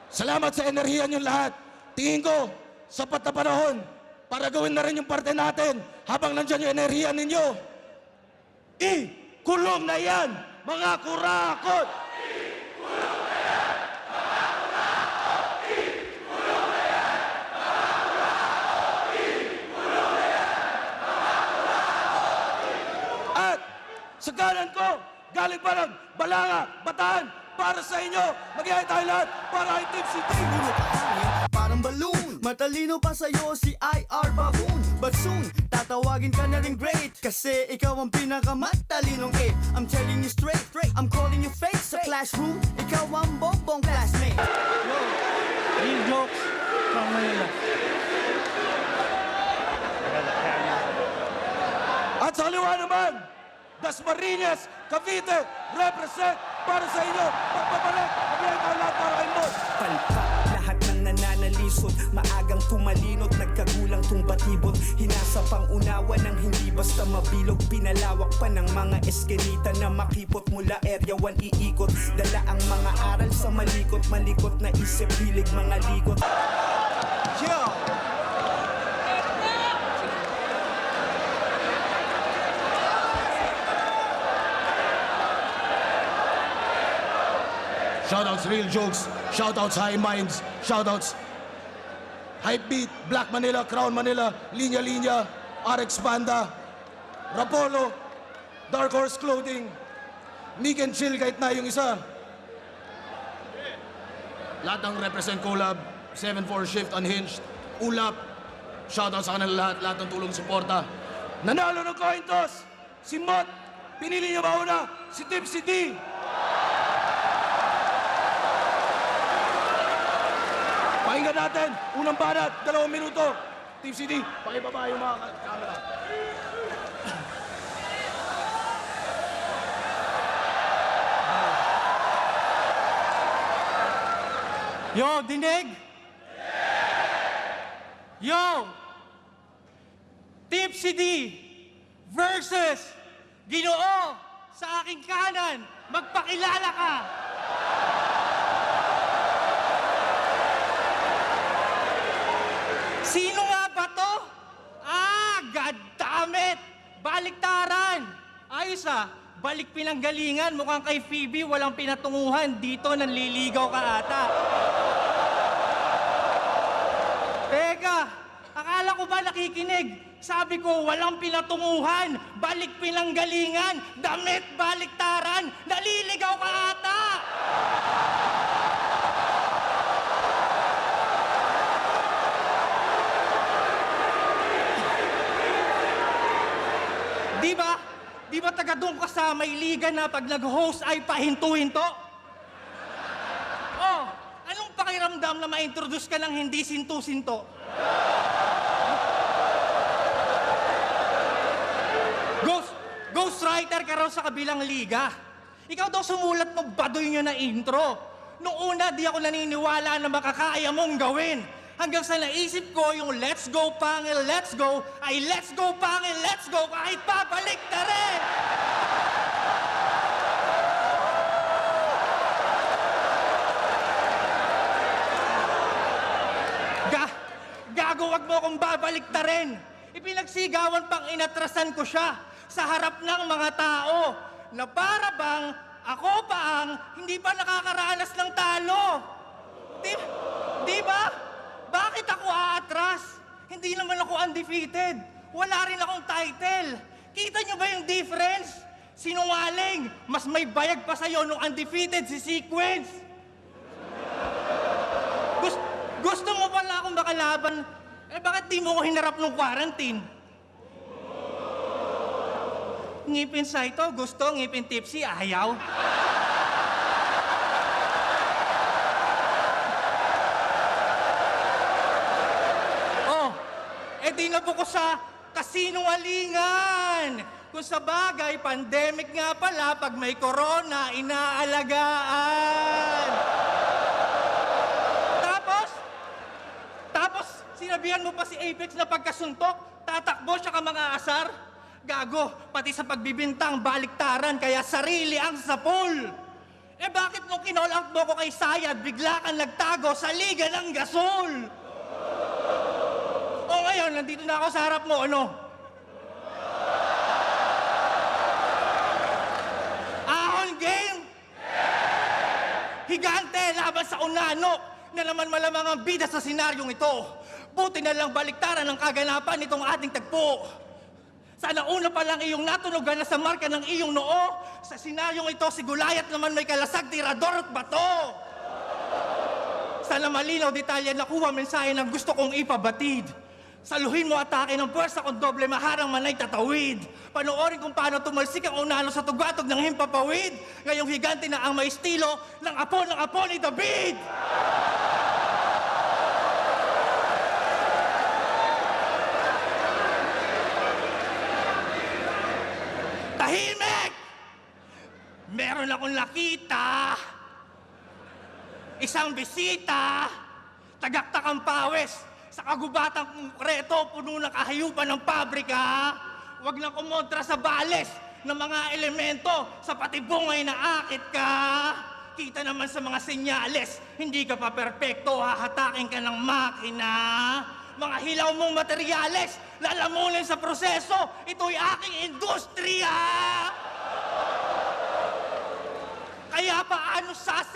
Salamat sa enerhiya nyo lahat. Tingin ko, sapat na panahon para gawin na rin yung parte natin habang nandyan yung enerhiya ninyo. Kulong na yan, mga kurakot! At sa kanan ko, galing pa ng Balanga, Bataan, para sa inyo, mag-ihay tayo lahat para kay Team City. Puno ka hangin, parang balloon. Matalino pa sa'yo si I.R. Bahoon. But soon, tatawagin ka na rin great, kasi ikaw ang pinakamatalino eh. I'm telling you straight, I'm calling you fake. Sa classroom, ikaw ang bongbong classmate. Yo, real jokes from Manila. At sa kaliwa naman, Dasmariñas, Cavite, represent para sa inyo. Pagpapalik, mag-ihay tayo lahat para kay Mod. Palpak, lahat ng nananalisod. Maagang tumalinot, nagkagulang tumbatibot. Hinasa pang unawa ng hindi basta mabilog. Pinalawak pa ng mga eskenita na makipot. Mula area 1 iikot. Dala ang mga aral sa malikot. Malikot na isip, hilig mga likot. Yo! Shoutouts Real Jokes, shoutouts High Minds, shoutouts Hype Beat, Black Manila, Crown Manila, Linya Linya, RX Banda, Rapolo, Dark Horse Clothing, Meek and Chill kahit na yung isa. Lahat ng represent collab, 7-4 Shift, Unhinged, Ulap, shoutout sa kanila lahat ng tulong suporta. Nanalo ng coin toss, si Mott, pinili niya mauna, si Team City. Pakinggan natin, unang banat, 2 minuto. Team CD, pakibaba yung mga camera. Yo, dinig? Yo! Team CD versus Ginoo sa aking kanan. Magpakilala ka! Sino nga ba to? God damn it! Baliktaran! Ayos balik pinanggalingan. Mukhang kay Phoebe walang pinatunguhan. Dito nanliligaw ka ata. Teka, akala ko ba nakikinig? Sabi ko walang pinatunguhan. Balik pinanggalingan. Damit baliktaran. Naliligaw ka ata! Di ba taga doon ka sa Mailigan na pag nag-host ay pahinto-hinto? Oh, anong pakiramdam na ma-introduce ka ng hindi sinto-sinto? Ghostwriter ka raw sa kabilang liga. Ikaw daw sumulat ng baduy nyo na intro. Noong una, di ako naniniwala na makakaya mong gawin. Hanggang sa naisip ko, yung let's go pangil, let's go, ay let's go pangil, let's go, kahit pabalik na rin! Gago, wag mo akong babalik na rin! Ipinagsigawan pang inatrasan ko siya sa harap ng mga tao na para bang ako pa ang hindi pa nakakaranas ng talo. Di ba? Bakit ako aatras? Hindi naman ako undefeated. Wala rin akong title. Kita nyo ba yung difference? Sinungaling, mas may bayag pa sa'yo nung undefeated si Sequence. Gusto mo pala akong makalaban, bakit di mo ko hinarap nung quarantine? Ngipin sa ito, gusto, ngipin tipsy, ayaw. Di na po ko sa kasinungalingan. Kung sa bagay, pandemic nga pala, pag may corona, inaalagaan. Tapos, sinabihan mo pa si Apex na pagkasuntok, tatakbo siya ka mga asar. Gago, pati sa pagbibintang, baliktaran, kaya sarili ang sapul. Eh bakit nung kinall out mo ko kay Sayad, bigla kang nagtago sa Liga ng Gasol? O ngayon, nandito na ako sa harap mo, ano? Ahon game? Higante laban sa Unano na naman malamang ang bida sa senaryong ito. Buti na lang baliktaran ang kaganapan nitong ating tagpo. Sana una pa lang iyong natunugan na sa marka ng iyong noo. Sa senaryong ito, si Gulayat naman may kalasag, tirador at bato. Sana malinaw detalye nakuha mensahe ng gusto kong ipabatid. Saluhin mo atake ng puwersa kung doble maharang manay tatawid. Panoorin kung paano tumalsik ang Unano sa tugatog ng himpapawid. Ngayong higante na ang may estilo ng apo ni David. Tahimik! Meron akong nakita. Isang bisita. Tagaktakang pawis. Sa kagubatang konkreto, puno ng kahayupan ng pabrika. Huwag nang kumontra sa bales ng mga elemento sa patibungay na akit ka. Kita naman sa mga senyales, hindi ka pa perpekto, hahatakin ka ng makina. Mga hilaw mong materyales, lalamunin sa proseso, ito'y aking industriya! Kaya paano sang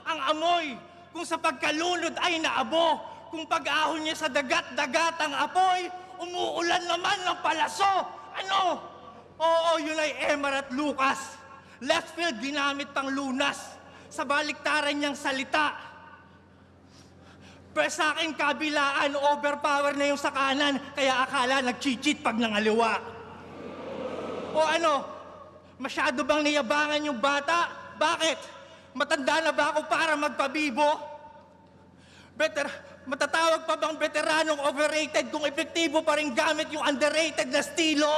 ang amoy kung sa pagkalunod ay naabo, kung pag-ahon niya sa dagat-dagat ang apoy, umuulan naman ng palaso. Ano? Oo, yun ay Emar at Lucas. Left field ginamit pang lunas sa baliktaran niyang salita. Pero sa akin kabilaan, overpower na yung sa kanan, kaya akala nag-cheat pag nangaliwa. O ano, masyado bang niyabangan yung bata? Bakit? Matanda na ba ako para magpabibo? Matatawag pa bang veteranong overrated kung epektibo pa rin gamit yung underrated na estilo?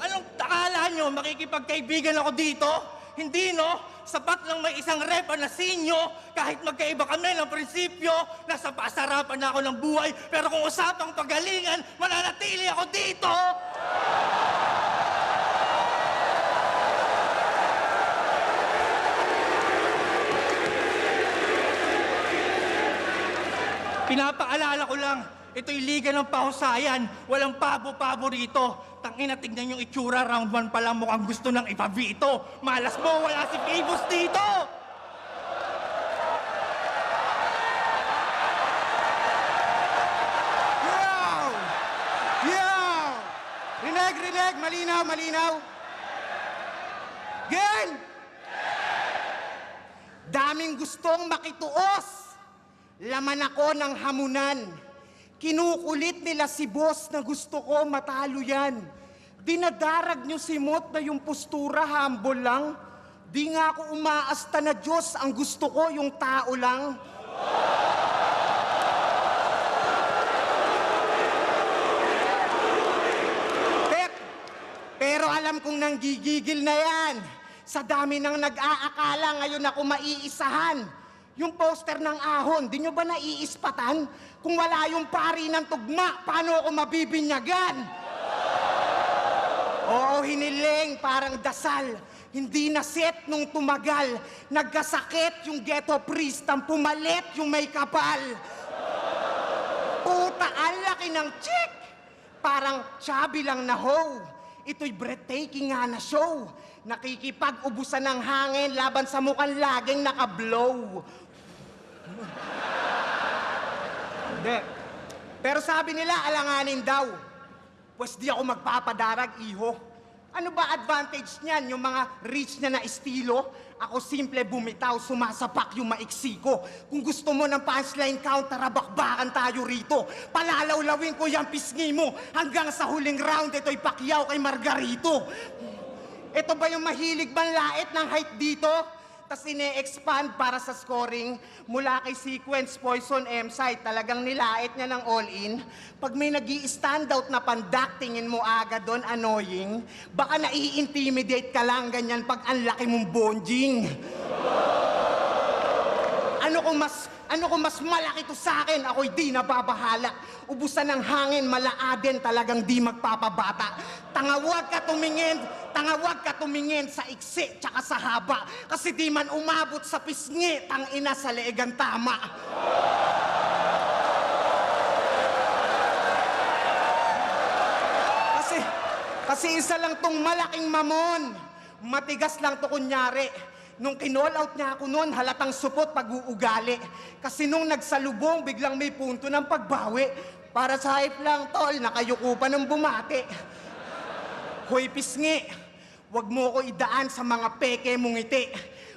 Anong akala nyo, makikipagkaibigan ako dito? Hindi, no? Sapat lang may isang repa na sinyo, kahit magkaiba kami ng prinsipyo, nasa pasarapan na ako ng buhay, pero kung usapang pagalingan, mananatili ako dito! Pinapaalala ko lang, ito'y liga ng pahusayan, walang pabo-pabo rito. Tangina, tignan yung itsura, round 1 pa lang mukhang gusto nang ipabito. Malas mo, wala si Phoebus dito! Yow! Yow! Rinig! Malinaw! Gen! Daming gustong makituos. Laman ako ng hamunan. Kinukulit nila si boss na gusto ko matalo yan. Dinadarag nyo si Mot na yung postura humble lang. Di nga ako umaasta na Diyos, ang gusto ko yung tao lang. Pero alam kong nanggigigil na yan. Sa dami ng nag-aakala ngayon ako maiisahan. Yung poster ng ahon, di nyo ba naiispatan? Kung wala yung pari ng tugma, paano ako mabibinyagan? Oo, hiniling, parang dasal. Hindi na set nung tumagal. Nagkasakit yung ghetto priest, ang pumalit yung may kapal. Puta, ang laki ng chick! Parang chubby lang na hoe. Ito'y breathtaking nga na show. Nakikipag-ubusan ng hangin laban sa mukhang laging nakablow. Hindi. Pero sabi nila, alanganin daw. Pues di ako magpapadarag, iho. Ano ba advantage niyan, yung mga rich na estilo? Ako simple bumitaw, sumasapak yung maiksi ko. Kung gusto mo ng punchline count, tarabakbakan tayo rito. Palalawlawin ko yung pisngi mo. Hanggang sa huling round, ito'y Pacquiao kay Margarito. Ito ba yung mahilig manlait ng height dito? Tas ine-expand para sa scoring mula kay Sequence, Poison, M-Site. Talagang nilait niya ng all-in. Pag may nag-i-standout na pandak, tingin mo agad doon, annoying. Baka nai-intimidate ka lang ganyan pag ang laki mong bonjing. Ano kung mas Ano kung mas malaki to sa akin, ako'y di nababahala. Ubusan ng hangin, malaaden, talagang di magpapabata. Tangawag ka tumingin sa iksi tsaka sa haba. Kasi di man umabot sa pisngi, tangina sa leeg ang tama. Kasi isa lang tong malaking mamon. Matigas lang to kunyari. Nung kinall out niya ako noon, halatang supot pag-uugali. Kasi nung nagsalubong, biglang may punto ng pagbawi. Para sa hype lang, tol, nakayuko pa ng bumati. Hoy, pisngi, wag mo ko idaan sa mga peke mong ngiti.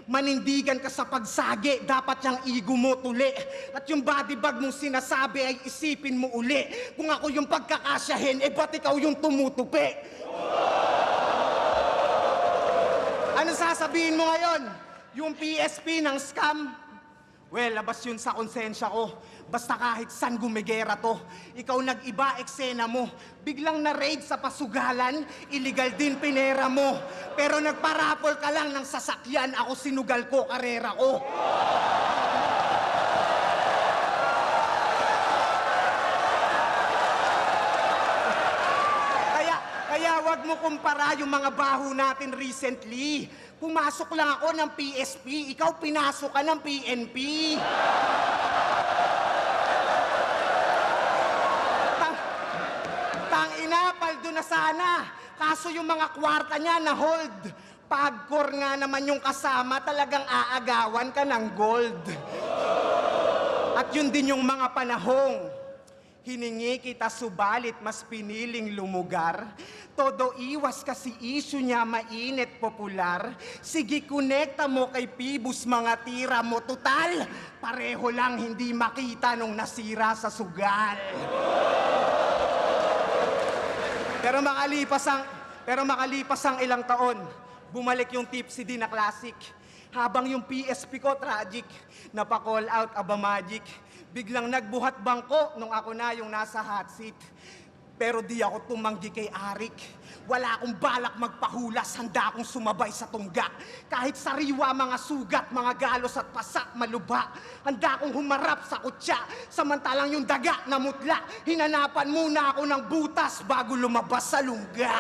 Manindigan ka sa pagsagi, dapat yung ego mo tuli. At yung body bag mong sinasabi ay isipin mo uli. Kung ako yung pagkakasyahin, ba't ikaw yung tumutupi? Ano sasabihin mo ngayon? Yung PSP ng scam? Well, labas yun sa konsensya ko. Basta kahit saan gumigera to. Ikaw nag-iba, eksena mo. Biglang na-raid sa pasugalan, illegal din pinera mo. Pero nagparapol ka lang ng sasakyan, ako sinugal ko, karera ko. Kaya wag mo kumpara yung mga baho natin recently. Pumasok lang ako ng PSP, ikaw pinasok ka ng PNP. Tangina, paldo na sana. Kaso yung mga kwarta niya na hold. Pagkor nga naman yung kasama, talagang aagawan ka ng gold. At yun din yung mga panahong hiningi kita subalit mas piniling lumugar. Todo iwas kasi issue niya mainit popular. Sige, konekta mo kay Pibus mga tira mo. Total, pareho lang hindi makita nung nasira sa sugal. Pero makalipas ang ilang taon, bumalik yung Tipsy D na classic. Habang yung PSP ko tragic, napa-call out aba magic. Biglang nagbuhat bangko nung ako na yung nasa hot seat. Pero di ako tumanggi kay Arik. Wala akong balak magpahulas, handa akong sumabay sa tungga. Kahit sariwa, mga sugat, mga galos at pasak, maluba. Handa akong humarap sa kutsa. Samantalang yung daga na mutla, hinanapan muna ako ng butas bago lumabas sa lungga.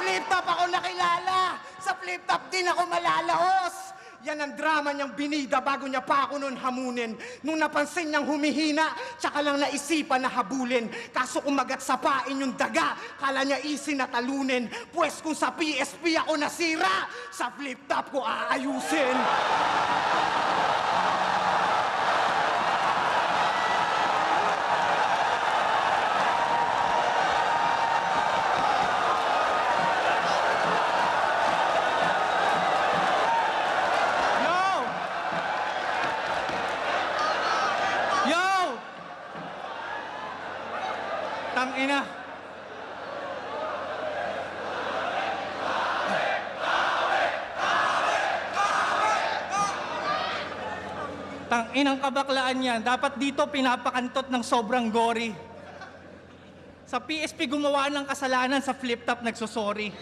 Flip-top ako nakilala. Sa flip-top din ako malalahos. Yan ang drama niyang binida bago niya pa ako nun hamunin. Nung napansin niyang humihina, tsaka lang naisipan na habulin. Kaso kumagat sa pain yung daga, kala niya easy na talunin. Pwes kung sa PSP ako nasira, sa flip-top ko aayusin. Tangina. Tanginang kabaklaan yan. Dapat dito pinapakantot ng sobrang gory. Sa PSP gumawa ng kasalanan, sa flip-top nagsosorry.